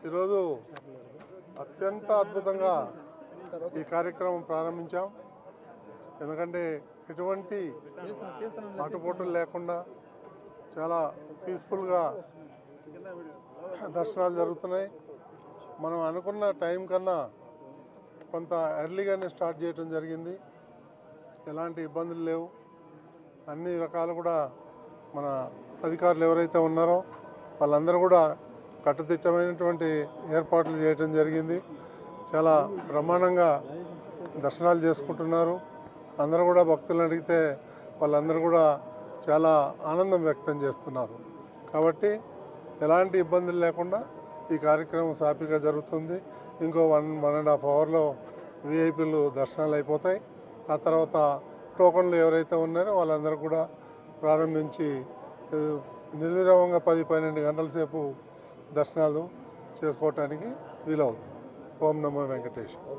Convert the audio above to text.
ఈరోజు అత్యంత అద్భుతంగా ఈ కార్యక్రమం ప్రారంభించాం. ఎందుకంటే ఎటువంటి ఆటుపోటులు లేకుండా చాలా పీస్ఫుల్గా దర్శనాలు జరుగుతున్నాయి. మనం అనుకున్న టైం కన్నా కొంత ఎర్లీగానే స్టార్ట్ చేయడం జరిగింది. ఎలాంటి ఇబ్బందులు లేవు. అన్ని రకాలు కూడా మన అధికారులు ఎవరైతే ఉన్నారో వాళ్ళందరూ కూడా కట్టుదిట్టమైనటువంటి ఏర్పాట్లు చేయడం జరిగింది. చాలా బ్రహ్మాండంగా దర్శనాలు చేసుకుంటున్నారు. అందరూ కూడా భక్తులను అడిగితే వాళ్ళందరూ కూడా చాలా ఆనందం వ్యక్తం చేస్తున్నారు. కాబట్టి ఎలాంటి ఇబ్బందులు లేకుండా ఈ కార్యక్రమం సాఫీగా జరుగుతుంది. ఇంకో 1.5 అవర్లో విఐపీలు దర్శనాలు అయిపోతాయి. ఆ తర్వాత టోకన్లు ఎవరైతే ఉన్నారో వాళ్ళందరూ కూడా ప్రారంభించి నిర్విరామంగా 10-12 గంటల సేపు దర్శనాలు చేసుకోవటానికి వీలవుతుంది. ఓం నమో వెంకటేశ్వర.